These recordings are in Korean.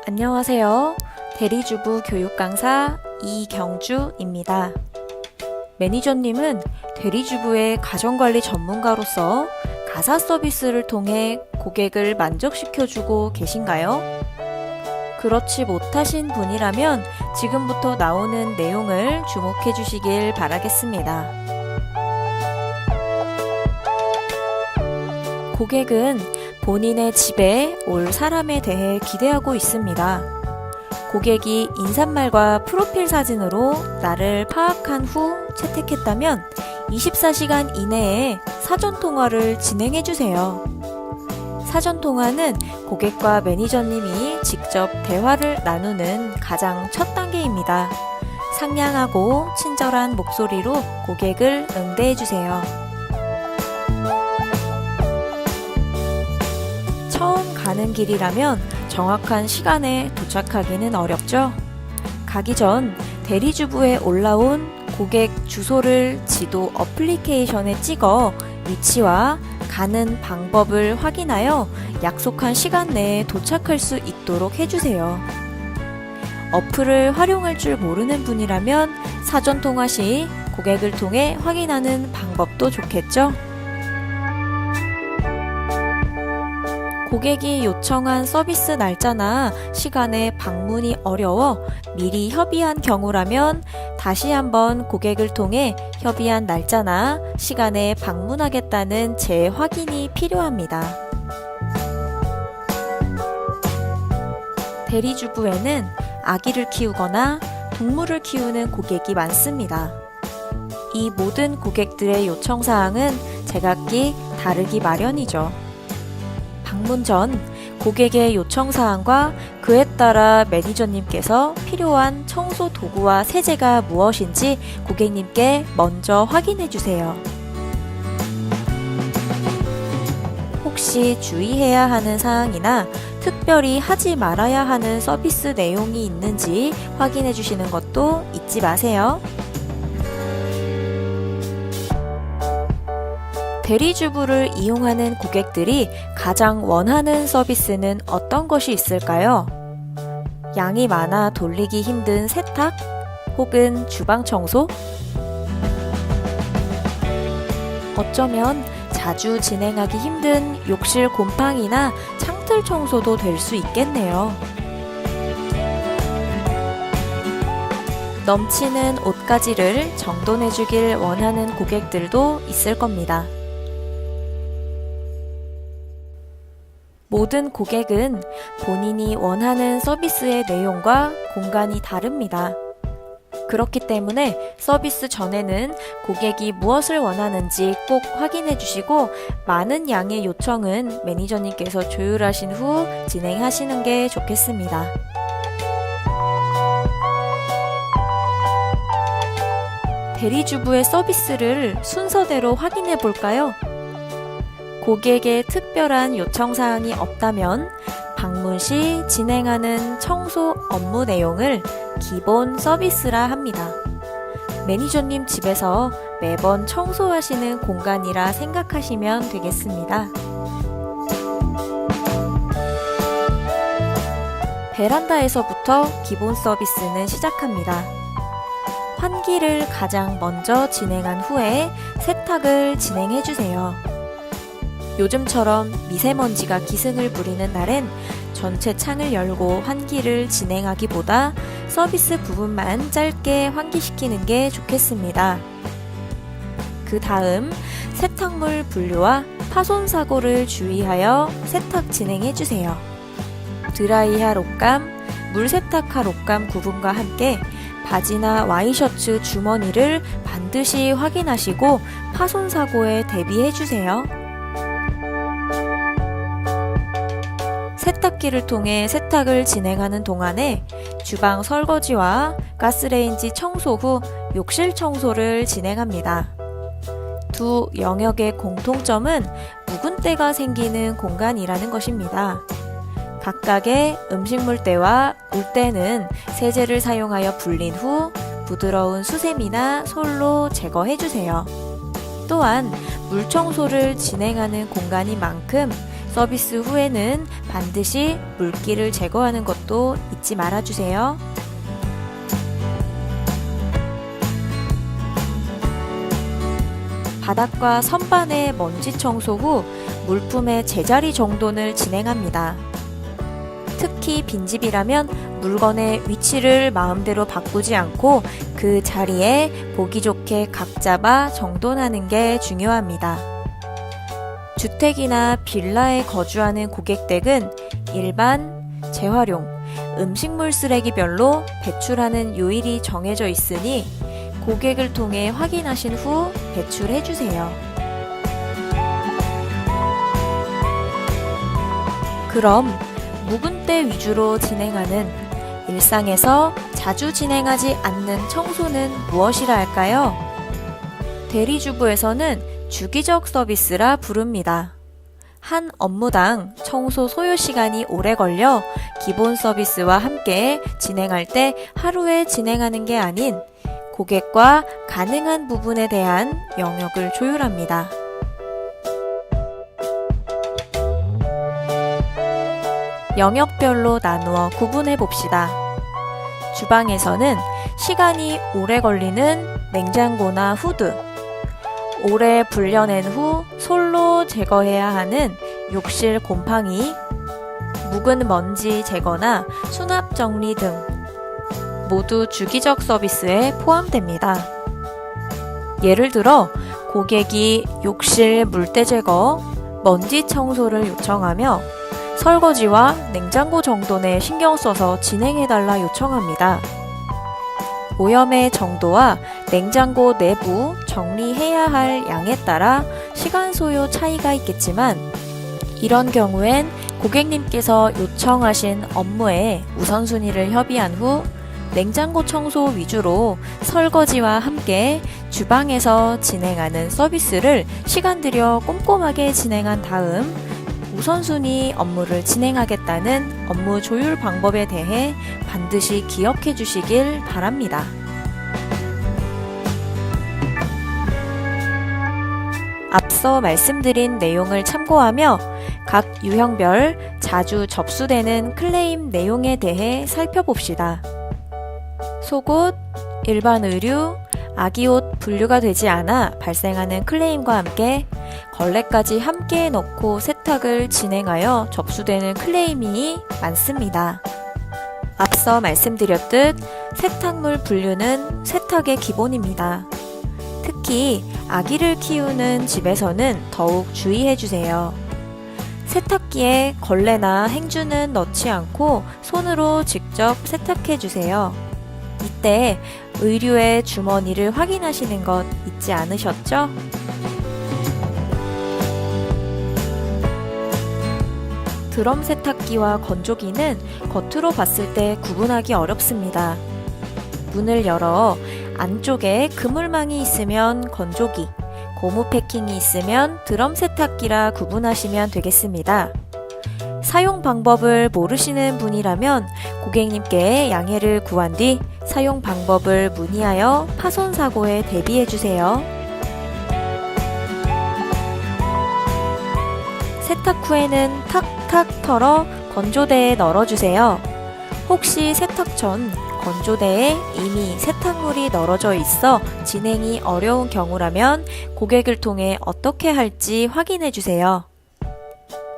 안녕하세요. 대리주부 교육 강사 이경주입니다. 매니저님은 대리주부의 가정관리 전문가로서 가사 서비스를 통해 고객을 만족시켜주고 계신가요? 그렇지 못하신 분이라면 지금부터 나오는 내용을 주목해 주시길 바라겠습니다. 고객은 본인의 집에 올 사람에 대해 기대하고 있습니다. 고객이 인사말과 프로필 사진으로 나를 파악한 후 채택했다면 24시간 이내에 사전통화를 진행해주세요. 사전통화는 고객과 매니저님이 직접 대화를 나누는 가장 첫 단계입니다. 상냥하고 친절한 목소리로 고객을 응대해주세요. 처음 가는 길이라면 정확한 시간에 도착하기는 어렵죠? 가기 전 대리주부에 올라온 고객 주소를 지도 어플리케이션에 찍어 위치와 가는 방법을 확인하여 약속한 시간 내에 도착할 수 있도록 해주세요. 어플을 활용할 줄 모르는 분이라면 사전통화 시 고객을 통해 확인하는 방법도 좋겠죠? 고객이 요청한 서비스 날짜나 시간에 방문이 어려워 미리 협의한 경우라면 다시 한번 고객을 통해 협의한 날짜나 시간에 방문하겠다는 재확인이 필요합니다. 대리주부에는 아기를 키우거나 동물을 키우는 고객이 많습니다. 이 모든 고객들의 요청사항은 제각기 다르기 마련이죠. 방문 전 고객의 요청사항과 그에 따라 매니저님께서 필요한 청소 도구와 세제가 무엇인지 고객님께 먼저 확인해 주세요. 혹시 주의해야 하는 사항이나 특별히 하지 말아야 하는 서비스 내용이 있는지 확인해 주시는 것도 잊지 마세요. 대리주부를 이용하는 고객들이 가장 원하는 서비스는 어떤 것이 있을까요? 양이 많아 돌리기 힘든 세탁? 혹은 주방 청소? 어쩌면 자주 진행하기 힘든 욕실 곰팡이나 창틀 청소도 될 수 있겠네요. 넘치는 옷가지를 정돈해주길 원하는 고객들도 있을 겁니다. 모든 고객은 본인이 원하는 서비스의 내용과 공간이 다릅니다. 그렇기 때문에 서비스 전에는 고객이 무엇을 원하는지 꼭 확인해 주시고 많은 양의 요청은 매니저님께서 조율하신 후 진행하시는 게 좋겠습니다. 대리주부의 서비스를 순서대로 확인해 볼까요? 고객의 특별한 요청사항이 없다면 방문 시 진행하는 청소 업무 내용을 기본 서비스라 합니다. 매니저님 집에서 매번 청소하시는 공간이라 생각하시면 되겠습니다. 베란다에서부터 기본 서비스는 시작합니다. 환기를 가장 먼저 진행한 후에 세탁을 진행해주세요. 요즘처럼 미세먼지가 기승을 부리는 날엔 전체 창을 열고 환기를 진행하기보다 서비스 부분만 짧게 환기시키는 게 좋겠습니다. 그 다음 세탁물 분류와 파손 사고를 주의하여 세탁 진행해주세요. 드라이할 옷감, 물세탁할 옷감 구분과 함께 바지나 와이셔츠 주머니를 반드시 확인하시고 파손 사고에 대비해주세요. 세탁기를 통해 세탁을 진행하는 동안에 주방 설거지와 가스레인지 청소 후 욕실 청소를 진행합니다. 두 영역의 공통점은 묵은 때가 생기는 공간이라는 것입니다. 각각의 음식물때와 물때는 세제를 사용하여 불린 후 부드러운 수세미나 솔로 제거해주세요. 또한 물청소를 진행하는 공간인 만큼 서비스 후에는 반드시 물기를 제거하는 것도 잊지 말아주세요. 바닥과 선반의 먼지 청소 후 물품의 제자리 정돈을 진행합니다. 특히 빈집이라면 물건의 위치를 마음대로 바꾸지 않고 그 자리에 보기 좋게 각 잡아 정돈하는 게 중요합니다. 주택이나 빌라에 거주하는 고객 댁은 일반, 재활용, 음식물 쓰레기별로 배출하는 요일이 정해져 있으니 고객을 통해 확인하신 후 배출해주세요. 그럼 묵은 때 위주로 진행하는 일상에서 자주 진행하지 않는 청소는 무엇이라 할까요? 대리주부에서는 주기적 서비스라 부릅니다. 한 업무당 청소 소요 시간이 오래 걸려 기본 서비스와 함께 진행할 때 하루에 진행하는 게 아닌 고객과 가능한 부분에 대한 영역을 조율합니다. 영역별로 나누어 구분해 봅시다. 주방에서는 시간이 오래 걸리는 냉장고나 후드, 오래 불려낸 후 솔로 제거해야 하는 욕실 곰팡이, 묵은 먼지 제거나 수납 정리 등 모두 주기적 서비스에 포함됩니다. 예를 들어 고객이 욕실 물때 제거, 먼지 청소를 요청하며 설거지와 냉장고 정돈에 신경 써서 진행해달라 요청합니다. 오염의 정도와 냉장고 내부 정리해야 할 양에 따라 시간 소요 차이가 있겠지만 이런 경우엔 고객님께서 요청하신 업무에 우선순위를 협의한 후 냉장고 청소 위주로 설거지와 함께 주방에서 진행하는 서비스를 시간 들여 꼼꼼하게 진행한 다음 우선순위 업무를 진행하겠다는 업무 조율 방법에 대해 반드시 기억해 주시길 바랍니다. 앞서 말씀드린 내용을 참고하며 각 유형별 자주 접수되는 클레임 내용에 대해 살펴봅시다. 속옷, 일반 의류, 아기옷 분류가 되지 않아 발생하는 클레임과 함께 걸레까지 함께 넣고 세탁을 진행하여 접수되는 클레임이 많습니다. 앞서 말씀드렸듯 세탁물 분류는 세탁의 기본입니다. 특히 아기를 키우는 집에서는 더욱 주의해주세요. 세탁기에 걸레나 행주는 넣지 않고 손으로 직접 세탁해주세요. 이때 의류의 주머니를 확인하시는 것 잊지 않으셨죠? 드럼 세탁기와 건조기는 겉으로 봤을 때 구분하기 어렵습니다. 문을 열어 안쪽에 그물망이 있으면 건조기, 고무 패킹이 있으면 드럼 세탁기라 구분하시면 되겠습니다. 사용 방법을 모르시는 분이라면 고객님께 양해를 구한 뒤 사용 방법을 문의하여 파손 사고에 대비해 주세요. 세탁 후에는 탁탁 털어 건조대에 널어주세요. 혹시 세탁 전 건조대에 이미 세탁물이 널어져 있어 진행이 어려운 경우라면 고객을 통해 어떻게 할지 확인해 주세요.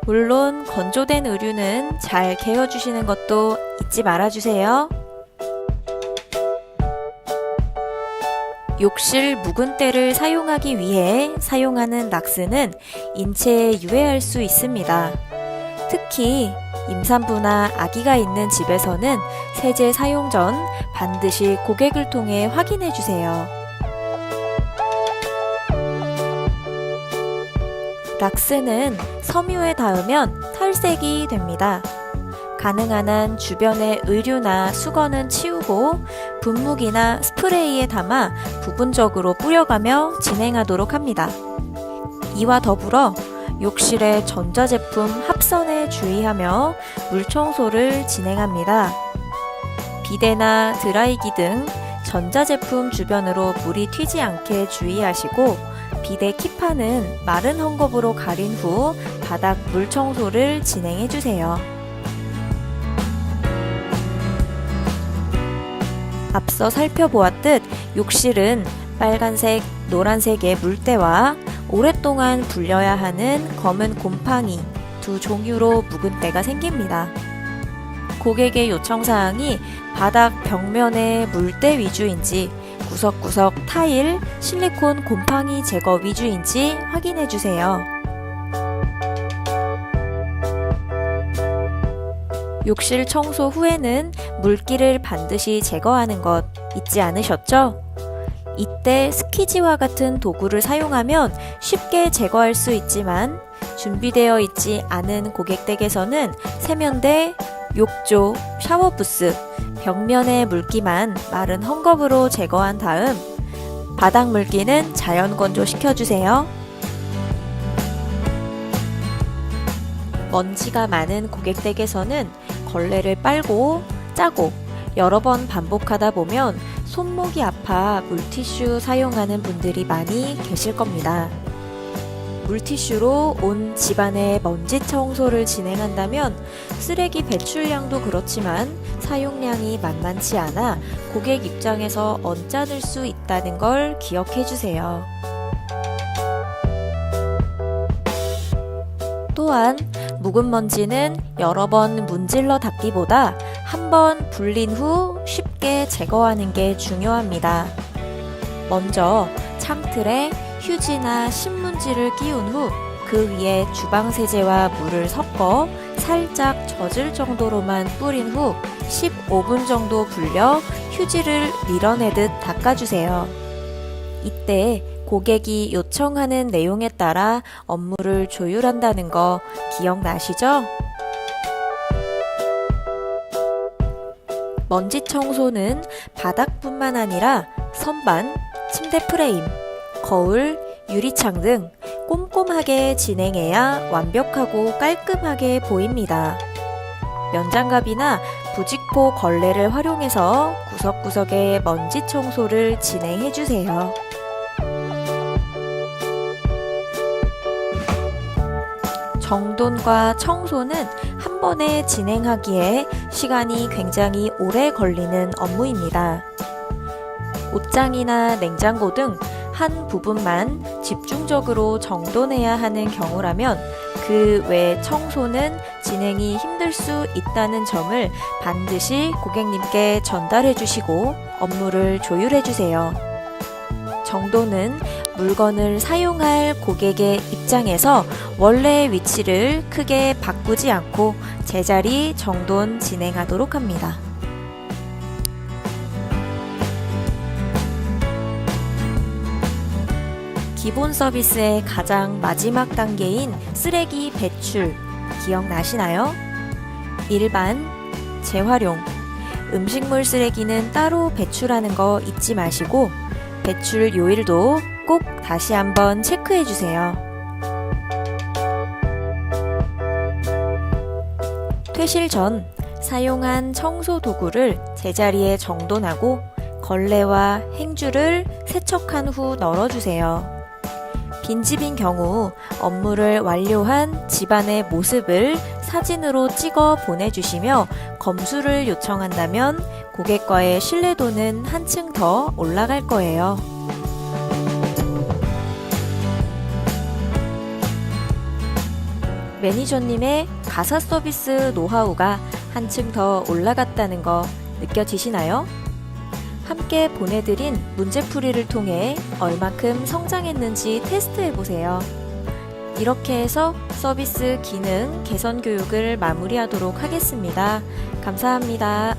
물론 건조된 의류는 잘 개어주시는 것도 잊지 말아주세요. 욕실 묵은 때를 사용하기 위해 사용하는 락스는 인체에 유해할 수 있습니다. 특히 임산부나 아기가 있는 집에서는 세제 사용 전 반드시 고객을 통해 확인해 주세요. 락스는 섬유에 닿으면 탈색이 됩니다. 가능한 한 주변의 의류나 수건은 치우고 분무기나 스프레이에 담아 부분적으로 뿌려가며 진행하도록 합니다. 이와 더불어 욕실의 전자제품 합선에 주의하며 물청소를 진행합니다. 비데나 드라이기 등 전자제품 주변으로 물이 튀지 않게 주의하시고 비데 키판은 마른 헝겊으로 가린 후 바닥 물 청소를 진행해 주세요. 앞서 살펴보았듯 욕실은 빨간색, 노란색의 물때와 오랫동안 불려야 하는 검은 곰팡이 두 종류로 묵은 때가 생깁니다. 고객의 요청사항이 바닥 벽면의 물때 위주인지 구석구석 타일, 실리콘 곰팡이 제거 위주인지 확인해 주세요. 욕실 청소 후에는 물기를 반드시 제거하는 것 잊지 않으셨죠? 이때 스키지와 같은 도구를 사용하면 쉽게 제거할 수 있지만 준비되어 있지 않은 고객 댁에서는 세면대, 욕조, 샤워부스, 벽면의 물기만 마른 헝겊으로 제거한 다음 바닥 물기는 자연 건조시켜주세요. 먼지가 많은 고객 댁에서는 걸레를 빨고 짜고 여러 번 반복하다 보면 손목이 아파 물티슈 사용하는 분들이 많이 계실 겁니다. 물티슈로 온 집안의 먼지 청소를 진행한다면 쓰레기 배출량도 그렇지만 사용량이 만만치 않아 고객 입장에서 언짢을 수 있다는 걸 기억해 주세요. 또한 묵은 먼지는 여러 번 문질러 닦기보다 한 번 불린 후 쉽게 제거하는 게 중요합니다. 먼저 창틀에 휴지나 신문지를 끼운 후 그 위에 주방세제와 물을 섞어 살짝 젖을 정도로만 뿌린 후 15분 정도 불려 휴지를 밀어내듯 닦아주세요. 이때 고객이 요청하는 내용에 따라 업무를 조율한다는 거 기억나시죠? 먼지 청소는 바닥뿐만 아니라 선반, 침대 프레임, 거울, 유리창 등 꼼꼼하게 진행해야 완벽하고 깔끔하게 보입니다. 면장갑이나 부직포 걸레를 활용해서 구석구석의 먼지 청소를 진행해주세요. 정돈과 청소는 한 번에 진행하기에 시간이 굉장히 오래 걸리는 업무입니다. 옷장이나 냉장고 등 한 부분만 집중적으로 정돈해야 하는 경우라면 그 외 청소는 진행이 힘들 수 있다는 점을 반드시 고객님께 전달해 주시고 업무를 조율해 주세요. 정돈은 물건을 사용할 고객의 입장에서 원래의 위치를 크게 바꾸지 않고 제자리 정돈 진행하도록 합니다. 기본 서비스의 가장 마지막 단계인 쓰레기 배출 기억나시나요? 일반, 재활용, 음식물 쓰레기는 따로 배출하는 거 잊지 마시고 배출 요일도 꼭 다시 한번 체크해 주세요. 퇴실 전 사용한 청소 도구를 제자리에 정돈하고 걸레와 행주를 세척한 후 널어주세요. 빈집인 경우 업무를 완료한 집안의 모습을 사진으로 찍어 보내주시며 검수를 요청한다면 고객과의 신뢰도는 한층 더 올라갈 거예요. 매니저님의 가사 서비스 노하우가 한층 더 올라갔다는 거 느껴지시나요? 함께 보내드린 문제풀이를 통해 얼마큼 성장했는지 테스트해보세요. 이렇게 해서 서비스 기능 개선 교육을 마무리하도록 하겠습니다. 감사합니다.